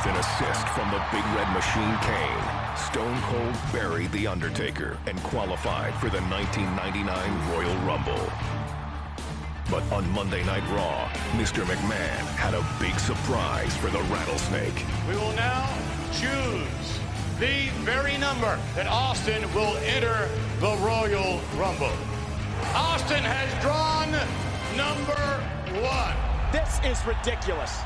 an assist from the Big Red Machine Kane, Stone Cold buried The Undertaker and qualified for the 1999 Royal Rumble. But on Monday Night Raw, Mr. McMahon had a big surprise for the Rattlesnake. We will now choose the very number that Austin will enter the Royal Rumble. Austin has drawn number 1. This is ridiculous.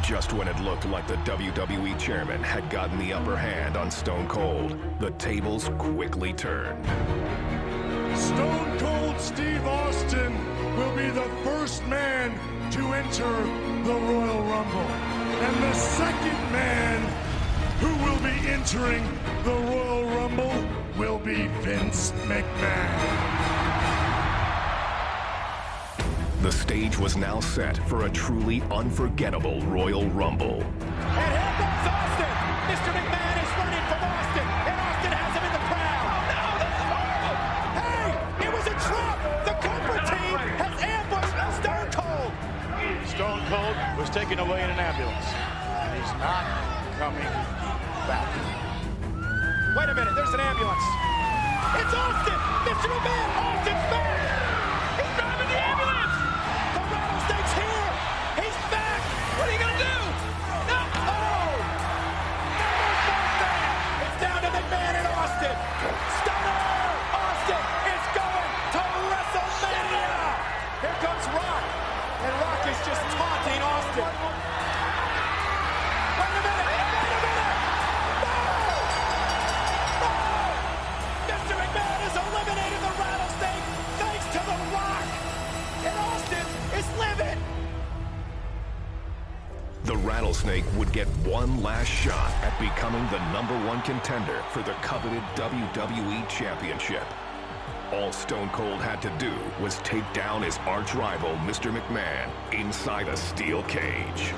Just when it looked like the WWE chairman had gotten the upper hand on Stone Cold, the tables quickly turned. Stone Cold Steve Austin will be the first man to enter the Royal Rumble. And the second man who will be entering the Royal Rumble will be Vince McMahon. The stage was now set for a truly unforgettable Royal Rumble. And here comes Austin. Mr. McMahon is running from Austin, and Austin has him in the crowd. Oh, no, this is horrible. Hey, it was a trap. The Cobra team has ambushed Stone Cold. Stone Cold was taken away in an ambulance. He's not coming back. Wait a minute, there's an ambulance. It's Austin. Mr. McMahon, Austin's back. He's driving the ambulance. The Rattlesnake's here. He's back. What are you going to do? No. Oh. It's down to McMahon and Austin. Stunner. Austin is going to WrestleMania. Here comes Rock. And Rock is just taunting Austin. Wait a minute. Mr. McMahon has eliminated the Rattlesnake thanks to The Rock. And Austin is livid. The Rattlesnake would get one last shot at becoming the #1 contender for the coveted WWE Championship. All Stone Cold had to do was take down his arch-rival, Mr. McMahon, inside a steel cage.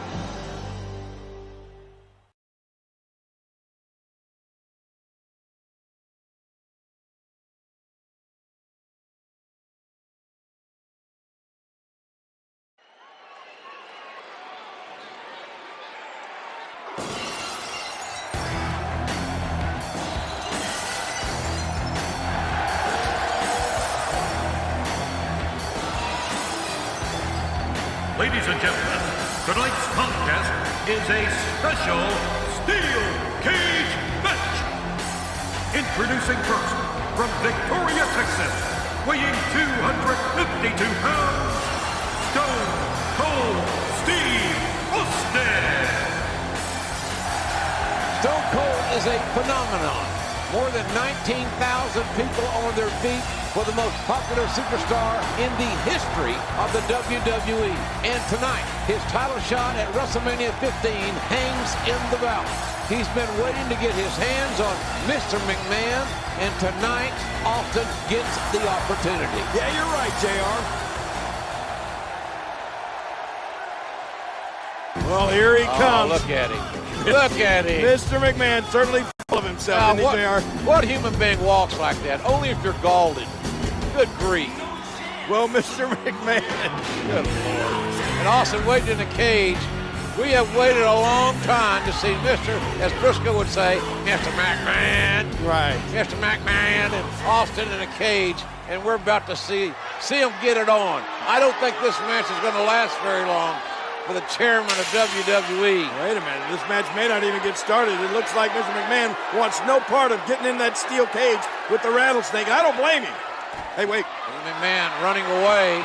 Ladies and gentlemen, tonight's contest is a special steel cage match. Introducing first, from Victoria, Texas, weighing 252 pounds, Stone Cold Steve Austin. Stone Cold is a phenomenon. More than 19,000 people on their feet for the most popular superstar in the history of the WWE. And tonight, his title shot at WrestleMania 15 hangs in the balance. He's been waiting to get his hands on Mr. McMahon, and tonight, Austin gets the opportunity. Yeah, you're right, JR. Well, here he comes. Look at him. Look at him. Mr. McMahon certainly full of himself, isn't he, JR? What human being walks like that? Only if you're Galded. Good grief. Well, Mr. McMahon. Good Lord. And Austin waiting in the cage. We have waited a long time to see Mr., as Briscoe would say, Mr. McMahon. Right. Mr. McMahon and Austin in a cage, and we're about to see him get it on. I don't think this match is going to last very long for the chairman of WWE. Wait a minute, this match may not even get started. It looks like Mr. McMahon wants no part of getting in that steel cage with the Rattlesnake. I don't blame him. Hey, wait. McMahon running away.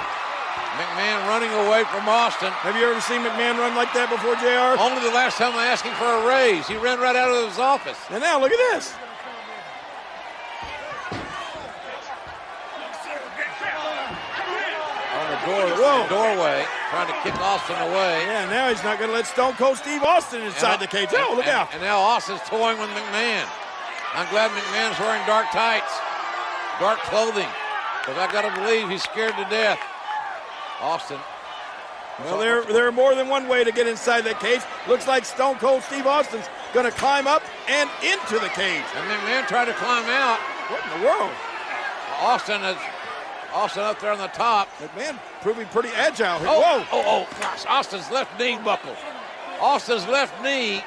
McMahon running away from Austin. Have you ever seen McMahon run like that before, JR? Only the last time I asked him for a raise. He ran right out of his office. And now, look at this. Doorway, trying to kick Austin away. Yeah, now he's not going to let Stone Cold Steve Austin inside the cage. Oh, look out. And now Austin's toying with McMahon. I'm glad McMahon's wearing dark tights, dark clothing, because I got to believe he's scared to death. Austin. Well, there are more than one way to get inside that cage. Looks like Stone Cold Steve Austin's going to climb up and into the cage. And McMahon tried to climb out. What in the world? Austin up there on the top. McMahon proving pretty agile here. Oh, gosh, Austin's left knee buckled. Austin's left knee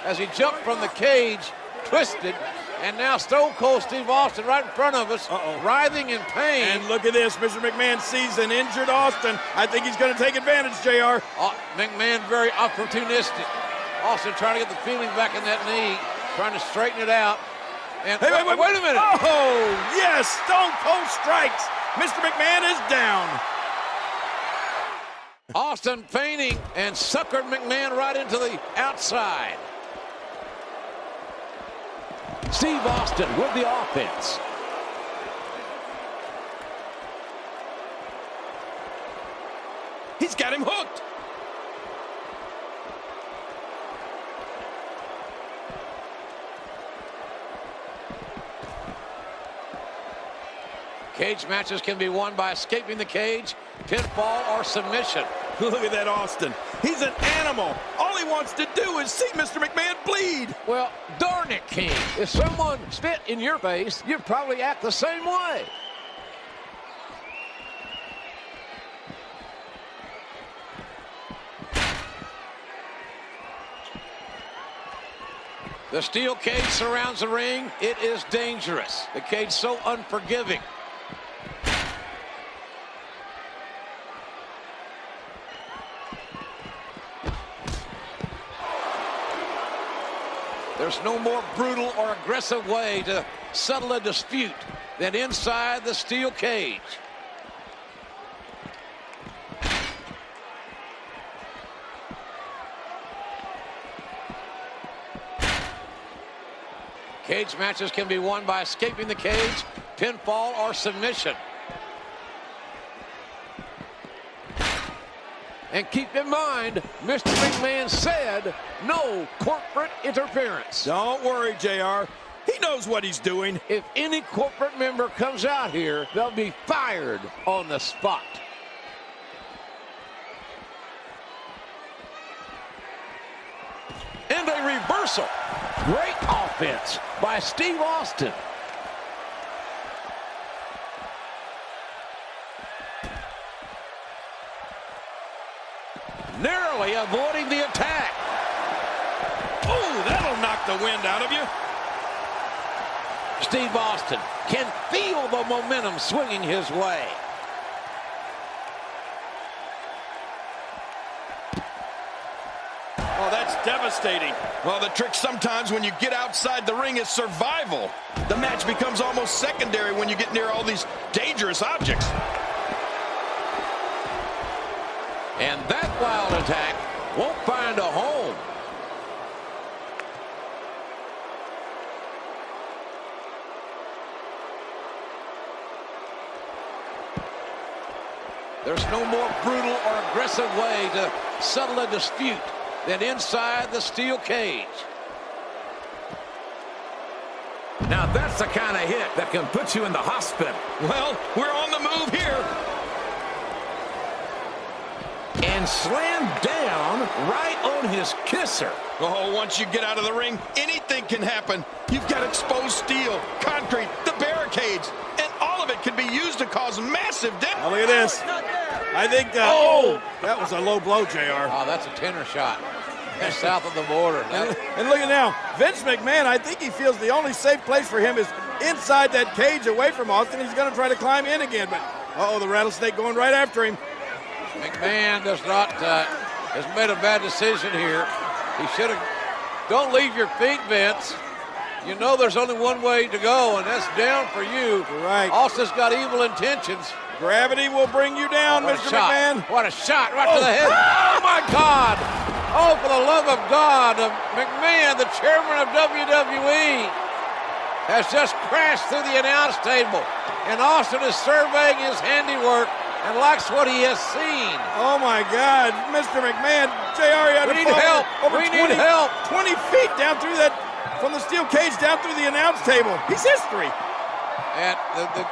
as he jumped from the cage, twisted, and now Stone Cold Steve Austin right in front of us, writhing in pain. And look at this, Mr. McMahon sees an injured Austin. I think he's going to take advantage, JR. McMahon very opportunistic. Austin trying to get the feeling back in that knee, trying to straighten it out. And hey, wait a minute. Oh, yes, Stone Cold strikes. Mr. McMahon is down. Austin feigning and suckered McMahon right into the outside. Steve Austin with the offense. He's got him hooked. Cage matches can be won by escaping the cage, pinfall, or submission. Look at that Austin. He's an animal. All he wants to do is see Mr. McMahon bleed. Well, darn it, King. If someone spit in your face, you'd probably act the same way. The steel cage surrounds the ring. It is dangerous. The cage so unforgiving. There's no more brutal or aggressive way to settle a dispute than inside the steel cage. Cage matches can be won by escaping the cage, pinfall, or submission. And keep in mind, Mr. McMahon said no corporate interference. Don't worry, JR. He knows what he's doing. If any corporate member comes out here, they'll be fired on the spot. And a reversal. Great offense by Steve Austin. Narrowly avoiding the attack. Oh, that'll knock the wind out of you. Steve Austin can feel the momentum swinging his way. Oh, that's devastating. Well, the trick sometimes when you get outside the ring is survival. The match becomes almost secondary when you get near all these dangerous objects. And that wild attack won't find a home. There's no more brutal or aggressive way to settle a dispute than inside the steel cage. Now that's the kind of hit that can put you in the hospital. Well, we're on the move here. And slammed down right on his kisser. Oh, once you get out of the ring, anything can happen. You've got exposed steel, concrete, the barricades, and all of it can be used to cause massive damage. Oh, look at this. I think, that was a low blow, JR. Oh, that's a tenor shot. That's south of the border. And look at now, Vince McMahon, I think he feels the only safe place for him is inside that cage away from Austin. He's going to try to climb in again, but, the rattlesnake going right after him. McMahon has made a bad decision here. He should have. Don't leave your feet, Vince. You know there's only one way to go, and that's down for you. Right. Austin's got evil intentions. Gravity will bring you down, Mr. McMahon. What a shot right to the head. Oh, my God. Oh, for the love of God. McMahon, the chairman of WWE, has just crashed through the announce table. And Austin is surveying his handiwork and likes what he has seen. Oh, my God. Mr. McMahon, JR, We need help. We need help. 20 feet down through that, from the steel cage down through the announce table. He's history. And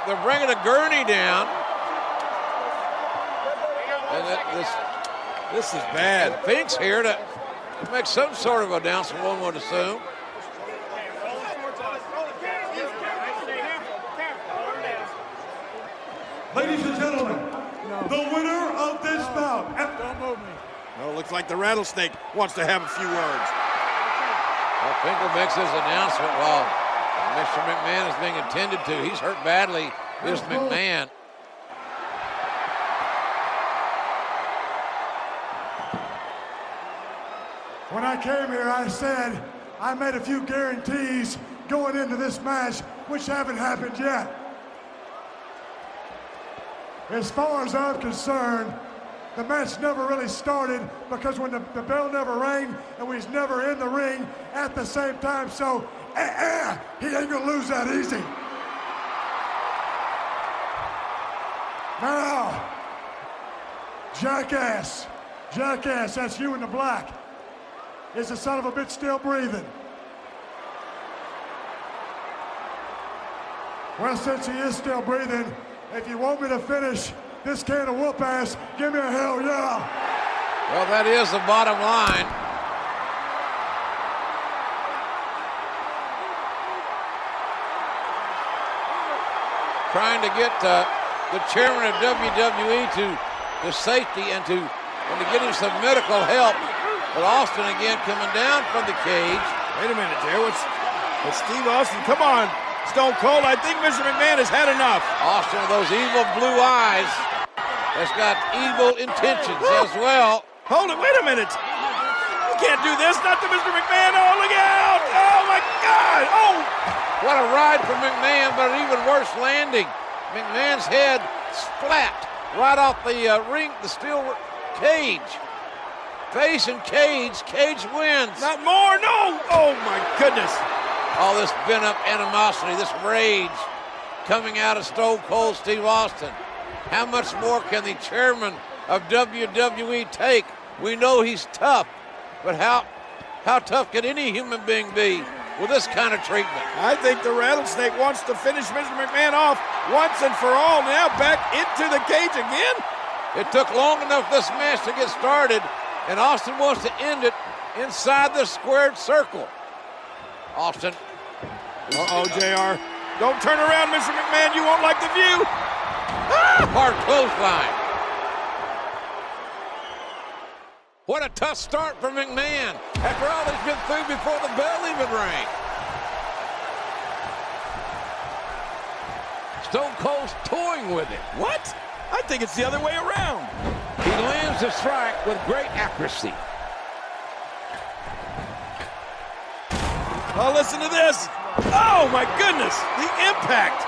they're bringing a gurney down. And this is bad. And Fink's here to make some sort of announcement, one would assume. Ladies and gentlemen, the winner of this bout. Don't move me. Oh, looks like the Rattlesnake wants to have a few words. Well, Finkel makes his announcement while Mr. McMahon is being attended to. He's hurt badly, is McMahon. When I came here, I said I made a few guarantees going into this match, which haven't happened yet. As far as I'm concerned, the match never really started because when the bell never rang and we was never in the ring at the same time, so he ain't gonna lose that easy. Now, jackass, that's you in the black. Is the son of a bitch still breathing? Well, since he is still breathing, if you want me to finish this can of whoop ass, give me a hell yeah. Well, that is the bottom line. Trying to get the chairman of WWE to safety and to get him some medical help. But Austin again coming down from the cage. Wait a minute, there. It's Steve Austin. Come on, Stone Cold. I think Mr. McMahon has had enough. Austin with those evil blue eyes has got evil intentions as well. Hold it. Wait a minute. You can't do this. Not to Mr. McMahon. Oh, look out. Oh, my God. Oh. What a ride for McMahon, but an even worse landing. McMahon's head splat right off the ring, the steel cage. Face and cage. Cage wins. Not more. No. Oh, my goodness. All this pent-up animosity, this rage coming out of Stone Cold Steve Austin. How much more can the chairman of WWE take? We know he's tough, but how tough can any human being be with this kind of treatment? I think the Rattlesnake wants to finish Mr. McMahon off once and for all. Now back into the cage again. It took long enough this match to get started, and Austin wants to end it inside the squared circle. Austin. Uh-oh, JR. Don't turn around, Mr. McMahon. You won't like the view. Hard clothesline. What a tough start for McMahon after all he's been through before the bell even rang. Stone Cold's toying with it. What? I think it's the other way around. He lands the strike with great accuracy. Oh, listen to this. Oh, my goodness. The impact.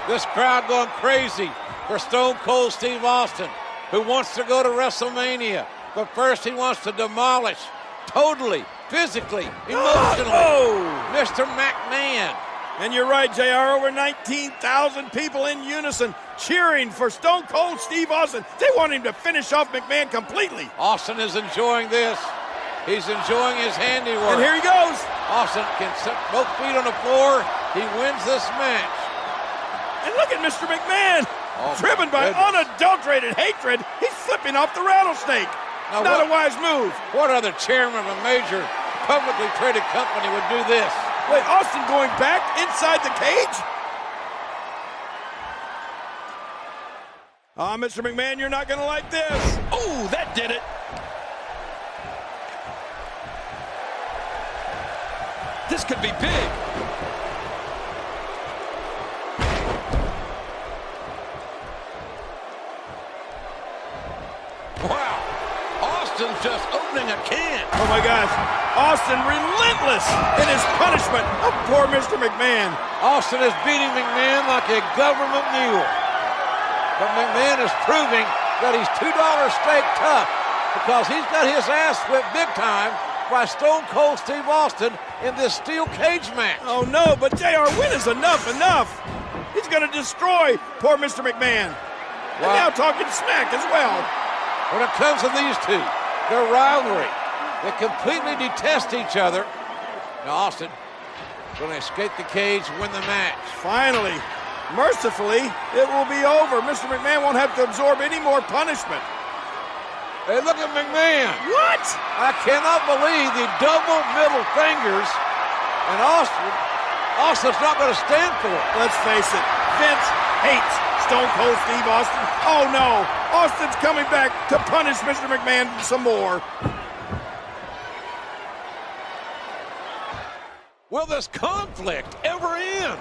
This crowd going crazy for Stone Cold Steve Austin, who wants to go to WrestleMania. But first he wants to demolish, totally, physically, emotionally, Mr. McMahon. And you're right, JR. Over 19,000 people in unison cheering for Stone Cold Steve Austin. They want him to finish off McMahon completely. Austin is enjoying this. He's enjoying his handiwork. And here he goes. Austin can set both feet on the floor. He wins this match. And look at Mr. McMahon. Driven by unadulterated hatred, he's flipping off the Rattlesnake. Now Not a wise move. What other chairman of a major publicly traded company would do this? Wait, Austin going back inside the cage? Mr. McMahon, you're not going to like this. Oh, that did it. This could be big. Wow. Austin's just opening a can. Oh, my gosh. Austin relentless in his punishment of poor Mr. McMahon. Austin is beating McMahon like a government mule. But McMahon is proving that he's $2 steak tough because he's got his ass whipped big time by Stone Cold Steve Austin in this steel cage match. Oh, no, but JR, when is enough? He's going to destroy poor Mr. McMahon. And now talking smack as well. When it comes to these two, their rivalry, they completely detest each other. Now Austin going to escape the cage, win the match. Finally, mercifully, it will be over. Mr. McMahon won't have to absorb any more punishment. Hey, look at McMahon. What? I cannot believe the double middle fingers, and Austin's not going to stand for it. Let's face it, Vince hates Stone Cold Steve Austin. Oh no, Austin's coming back to punish Mr. McMahon some more. Will this conflict ever end?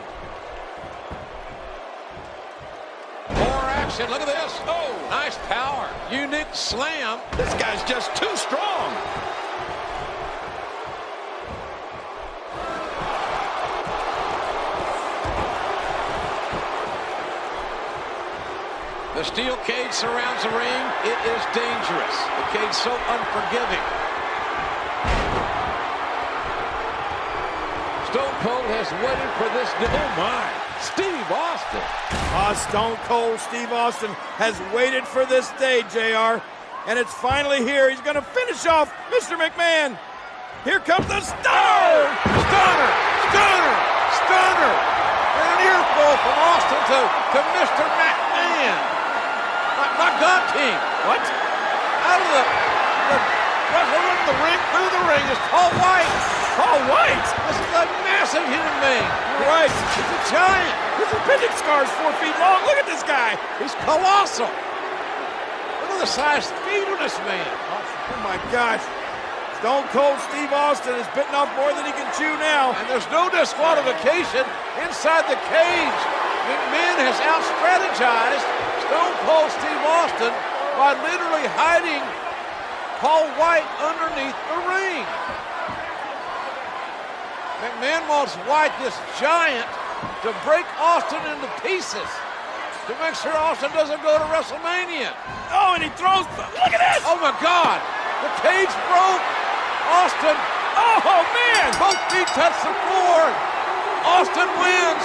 More action, look at this. Oh, nice power. Unique slam. This guy's just too strong. The steel cage surrounds the ring. It is dangerous. The cage so unforgiving. Stone Cold has waited for this day. Oh my, Steve Austin. Stone Cold Steve Austin has waited for this day, JR. And it's finally here. He's going to finish off Mr. McMahon. Here comes the stunner. Stunner, stunner, stunner. And an earful from Austin to Mr. McMahon. My God King. What? Out of the wrestler in the ring, through the ring is Paul White. Paul White? This is a massive human being. Right. He's a giant. His appendix scar is 4 feet long. Look at this guy. He's colossal. Look at the size feet of this man. Oh my gosh. Stone Cold Steve Austin is bitten off more than he can chew now. And there's no disqualification inside the cage. McMahon has out-strategized Stone Cold Steve Austin by literally hiding Paul White underneath the ring. McMahon wants White, this giant, to break Austin into pieces to make sure Austin doesn't go to WrestleMania. Oh, and he throws, look at this! Oh my God, the cage broke. Austin, oh man! Both feet touch the floor. Austin wins.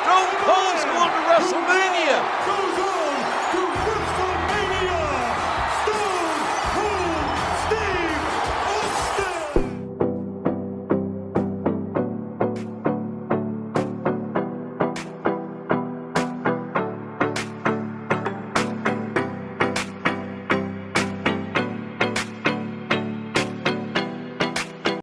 Stone Cold's going to WrestleMania.